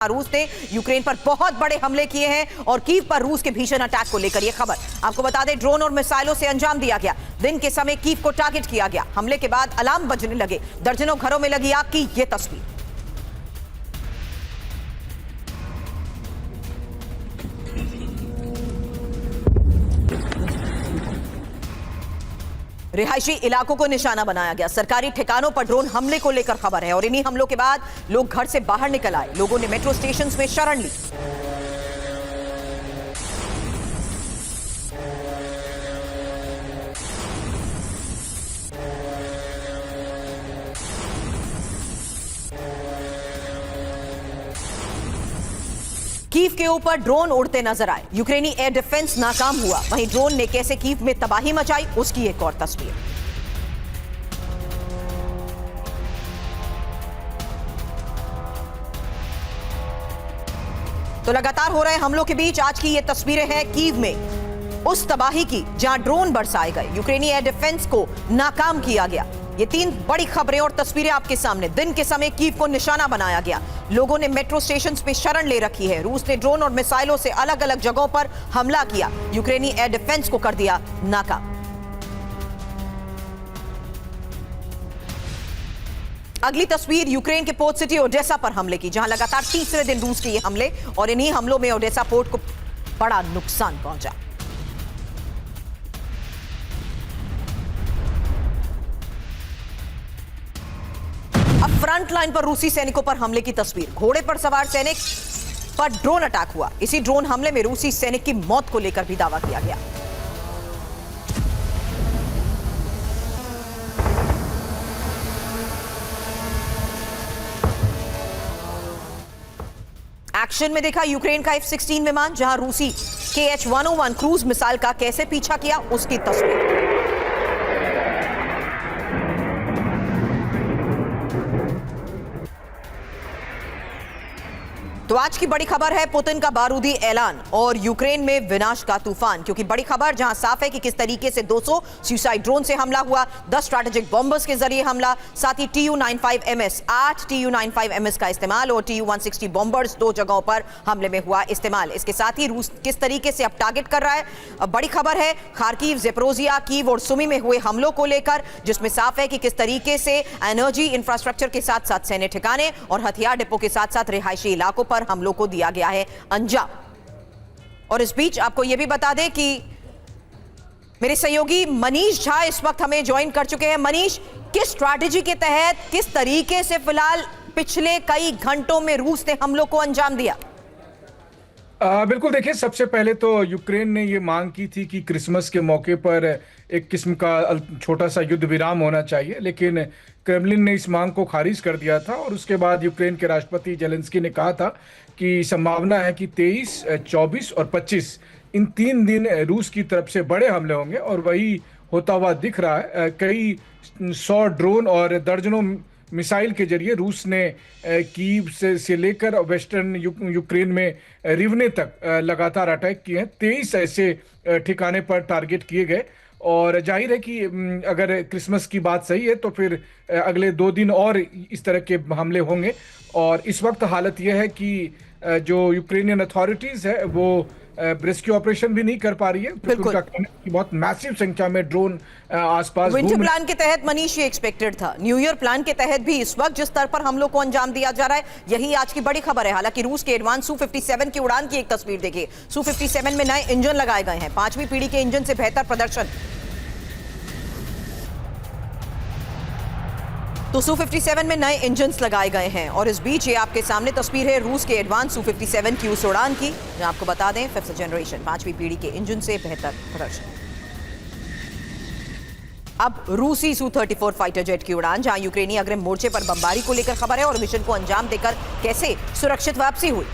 रूस ने यूक्रेन पर बहुत बड़े हमले किए हैं और कीव पर रूस के भीषण अटैक को लेकर यह खबर आपको बता दें। ड्रोन और मिसाइलों से अंजाम दिया गया। दिन के समय कीव को टारगेट किया गया। हमले के बाद अलार्म बजने लगे। दर्जनों घरों में लगी आग की यह तस्वीर। रिहायशी इलाकों को निशाना बनाया गया। सरकारी ठिकानों पर ड्रोन हमले को लेकर खबर है और इन्हीं हमलों के बाद लोग घर से बाहर निकल आए। लोगों ने मेट्रो स्टेशंस में शरण ली। कीव के ऊपर ड्रोन उड़ते नजर आए। यूक्रेनी एयर डिफेंस नाकाम हुआ। वहीं ड्रोन ने कैसे कीव में तबाही मचाई, उसकी एक और तस्वीर। तो लगातार हो रहे हमलों के बीच आज की ये तस्वीरें हैं कीव में उस तबाही की जहां ड्रोन बरसाए गए। यूक्रेनी एयर डिफेंस को नाकाम किया गया। ये तीन बड़ी खबरें और तस्वीरें आपके सामने। दिन के समय कीव को निशाना बनाया गया। लोगों ने मेट्रो स्टेशन पे शरण ले रखी है। रूस ने ड्रोन और मिसाइलों से अलग अलग जगहों पर हमला किया। यूक्रेनी एयर डिफेंस को कर दिया नाकाम। अगली तस्वीर यूक्रेन के पोर्ट सिटी ओडेसा पर हमले की, जहां लगातार तीसरे दिन रूस के ये हमले और इन्हीं हमलों में ओडेसा पोर्ट को बड़ा नुकसान पहुंचा। अब फ्रंट लाइन पर रूसी सैनिकों पर हमले की तस्वीर। घोड़े पर सवार सैनिक पर ड्रोन अटैक हुआ। इसी ड्रोन हमले में रूसी सैनिक की मौत को लेकर भी दावा किया गया। एक्शन में देखा यूक्रेन का F-16 विमान, जहां रूसी KH-101 क्रूज मिसाइल का कैसे पीछा किया, उसकी तस्वीर। तो आज की बड़ी खबर है पुतिन का बारूदी ऐलान और यूक्रेन में विनाश का तूफान। क्योंकि बड़ी खबर जहां साफ है कि किस तरीके से 200 सुसाइड ड्रोन से हमला हुआ, 10 स्ट्रैटेजिक बॉम्बर्स के जरिए हमला, साथ ही Tu-95MS 8 Tu-95MS का इस्तेमाल और Tu-160 बॉम्बर्स 2 जगहों पर हमले में हुआ इस्तेमाल। इसके साथ ही रूस किस तरीके से अब टारगेट कर रहा है। बड़ी खबर है खार्किव, ज़ेपोरिज़िया, कीव और सुमी में हुए हमलों को लेकर, जिसमें साफ है कि किस तरीके से एनर्जी इंफ्रास्ट्रक्चर के साथ साथ सैन्य ठिकाने और हथियार डिपो के साथ साथ रिहायशी इलाकों पर हमलों को दिया गया है अंजाम। और इस बीच आपको यह भी बता दें कि मेरे सहयोगी मनीष झा इस वक्त हमें ज्वाइन कर चुके हैं। मनीष, किस स्ट्रैटेजी के तहत किस तरीके से फिलहाल पिछले कई घंटों में रूस ने हमलों को अंजाम दिया? बिल्कुल, देखिए, सबसे पहले तो यूक्रेन ने ये मांग की थी कि क्रिसमस के मौके पर एक किस्म का छोटा सा युद्ध विराम होना चाहिए, लेकिन क्रेमलिन ने इस मांग को खारिज कर दिया था। और उसके बाद यूक्रेन के राष्ट्रपति जेलेंस्की ने कहा था कि संभावना है कि 23, 24 और 25 इन 3 दिन रूस की तरफ से बड़े हमले होंगे और वही होता हुआ दिख रहा है। कई 100 ड्रोन और दर्जनों मिसाइल के जरिए रूस ने कीव से लेकर वेस्टर्न यूक्रेन में रिवने तक लगातार अटैक किए हैं। 23 ऐसे ठिकाने पर टारगेट किए गए और जाहिर है कि अगर क्रिसमस की बात सही है तो फिर अगले 2 दिन और इस तरह के हमले होंगे। और इस वक्त हालत यह है कि जो यूक्रेनियन अथॉरिटीज है वो रेस्क्यू ऑपरेशन भी नहीं कर पा रही है। उनका कहना है कि बहुत मैसिव संख्या में ड्रोन आसपास। विंटर प्लान के तहत मनीष ये एक्सपेक्टेड था। न्यू ईयर प्लान के तहत भी इस वक्त जिस स्तर पर हमलों को अंजाम दिया जा रहा है, यही आज की बड़ी खबर है। हालांकि रूस के एडवांस Su-57 की उड़ान की एक तस्वीर देखिए। Su-57 में नए इंजन लगाए गए हैं। 5वीं पीढ़ी के इंजन से बेहतर प्रदर्शन। तो Su-57 में नए इंजन्स लगाए गए हैं। और इस बीच ये आपके सामने तस्वीर है रूस के एडवांस Su-57 की उस उड़ान की, मैं आपको बता दें 5th जनरेशन 5वीं पीढ़ी के इंजन से बेहतर प्रदर्शन। अब रूसी Su-34 फाइटर जेट की उड़ान, जहां यूक्रेनी अग्रिम मोर्चे पर बमबारी को लेकर खबर है और मिशन को अंजाम देकर कैसे सुरक्षित वापसी हुई।